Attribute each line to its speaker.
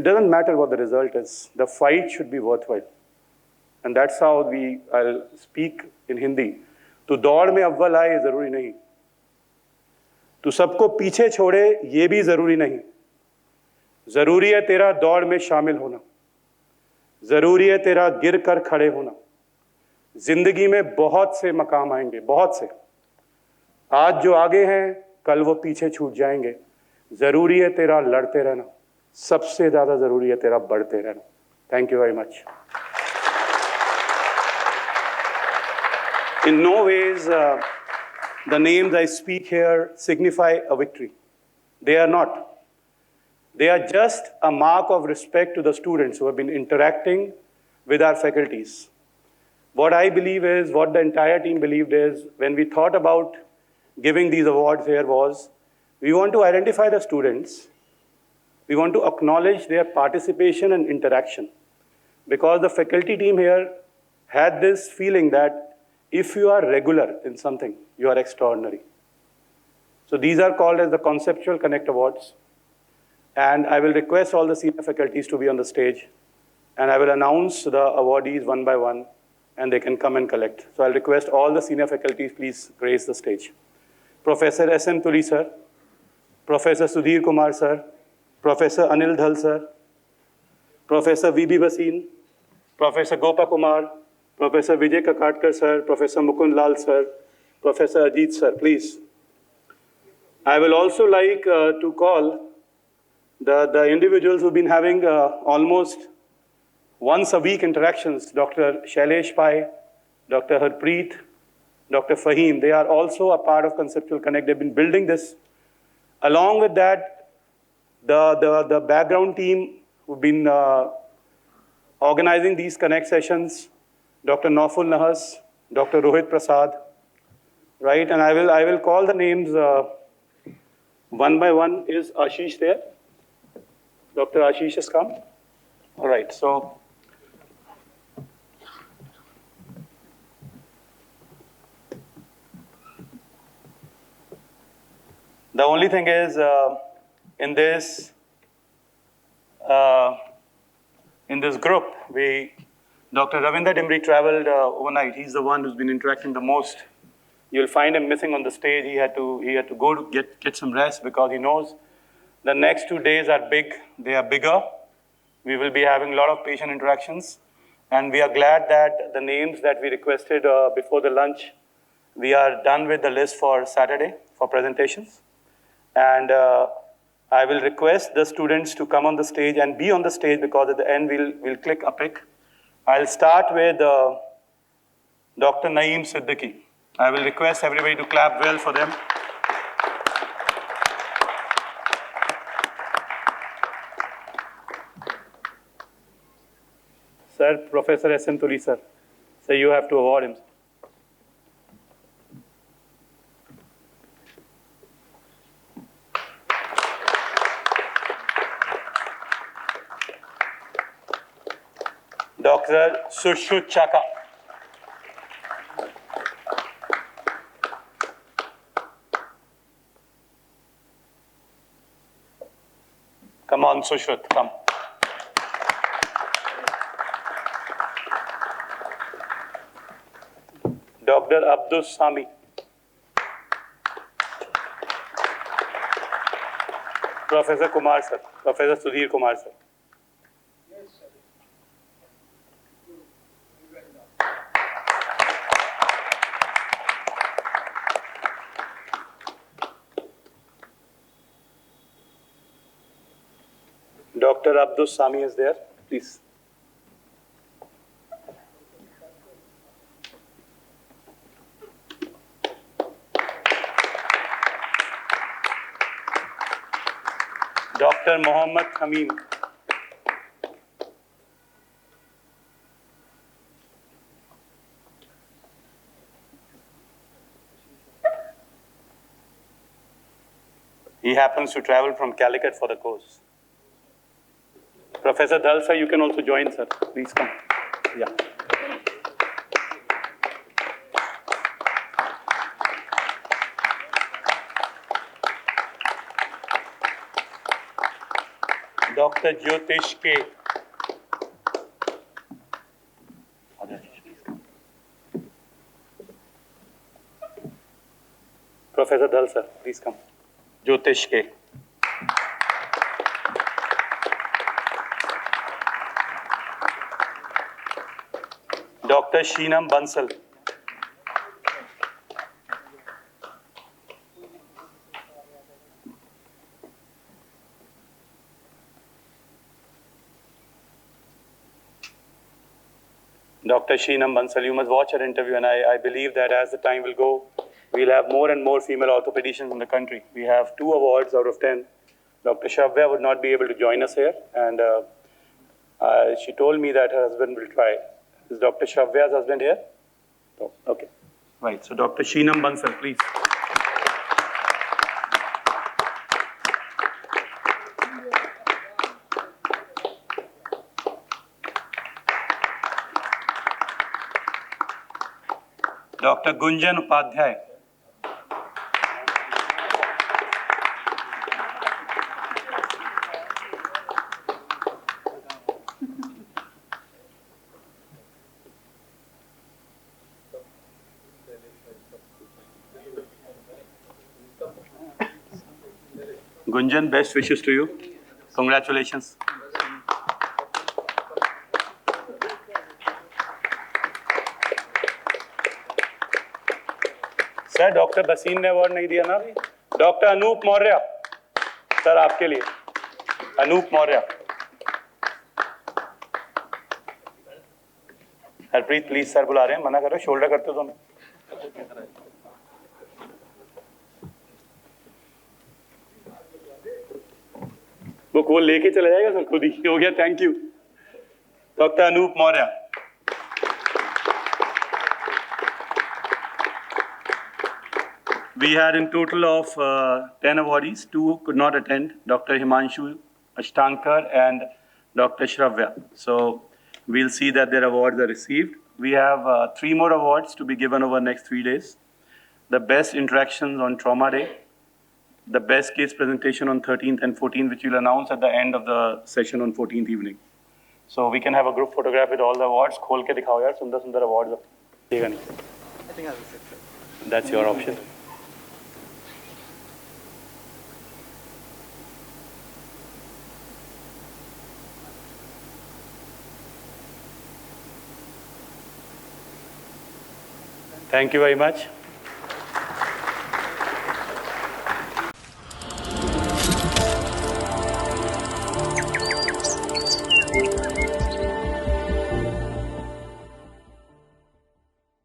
Speaker 1: doesn't matter what the result is. The fight should be worthwhile. And that's how I'll speak in Hindi. तो दौड़ में अव्वल आए जरूरी नहीं, तो सबको पीछे छोड़े ये भी जरूरी नहीं, जरूरी है तेरा दौड़ में शामिल होना, जरूरी है तेरा गिर कर खड़े होना। जिंदगी में बहुत से मकाम आएंगे, बहुत से, आज जो आगे हैं कल वो पीछे छूट जाएंगे। जरूरी है तेरा लड़ते रहना, सबसे ज्यादा जरूरी है तेरा बढ़ते रहना। Thank you very much. In no ways the names I speak here signify a victory. They are not. They are just a mark of respect to the students who have been interacting with our faculties. What I believe is, what the entire team believed is, when we thought about giving these awards here was, we want to identify the students. We want to acknowledge their participation and interaction. Because the faculty team here had this feeling that if you are regular in something, you are extraordinary. So these are called as the Conceptual Connect Awards. And I will request all the senior faculties to be on the stage. And I will announce the awardees one by one, and they can come and collect. So I'll request all the senior faculties, please grace the stage. Professor S.M. Tuli sir, Professor Sudhir Kumar sir, Professor Anil Dhal sir, Professor V.B. Basin, Professor Gopa Kumar, Professor Vijay Kakatkar sir, Professor Mukund Lal sir, Professor Ajit sir, please. I will also like to call the individuals who've been having almost once a week interactions, Dr. Shailesh Pai, Dr. Harpreet, Dr. Fahim. They are also a part of Conceptual Connect. They've been building this. Along with that, the background team who've been organizing these Connect sessions, Dr. Nauful Nahas, Dr. Rohit Prasad, right? And I will call the names one by one. Is Ashish there? Dr. Ashish has come. All right, so the only thing is in this group, Dr. Ravinder Dimri traveled overnight. He's the one who's been interacting the most. You'll find him missing on the stage. He had to go to get some rest because he knows the next 2 days are big. They are bigger. We will be having a lot of patient interactions. And we are glad that the names that we requested before the lunch, we are done with the list for Saturday for presentations. And I will request the students to come on the stage and be on the stage because at the end we'll click a pic. I'll start with Dr. Naeem Siddiqui. I will request everybody to clap well for them. Sir, Professor S.M. Tuli, sir. So you have to award him. Dr. Sushruth Chaka. Come on, Sushruth, come. Dr. Abdul Sami. Professor Kumar, sir. Professor Sudhir Kumar, sir. Dr. Abdul Sami is there, please. Dr. Mohammad Hamim. He happens to travel from Calicut for the course. Professor Dhal, sir, you can also join, sir. Please come. Yeah. Dr. Jyotish K. Professor Dhal, sir, please come. Jyotish K. Dr. Sheenam Bansal. Dr. Sheenam Bansal, you must watch her interview, and I believe that as the time will go, we'll have more and more female orthopedicians in the country. We have 2 awards out of 10. Dr. Shavya would not be able to join us here, and she told me that her husband will try. Is Dr. Shavya's husband here? Oh, okay. Right, so Dr. Sheenam Bansal, please. Dr. Gunjan Upadhyay. Gunjan, best wishes to you. Congratulations. Sir doctor बसीन ने award नहीं दिया ना अभी. Doctor Anup Maurya sir आपके लिए. Anoop Maurya. Harpreet please sir बुला रहे हैं, मना करो, शोल्डर करते हो तो. वो लेके चला जाएगा सर, खुद ही हो गया. Thank you doctor Anup Maurya. We had in total of 10 awardees. 2 could not attend, Dr. Himanshu Ashtankar and Dr. Shravya. So we'll see that their awards are received. We have 3 more awards to be given over the next 3 days. The best interactions on trauma day, the best case presentation on 13th and 14th, which we'll announce at the end of the session on 14th evening. So we can have a group photograph with all the awards. खोल के दिखाओ यार, सुंदर सुंदर awards. ठीक है नहीं? I think I will sit there. That's your option. Thank you very much.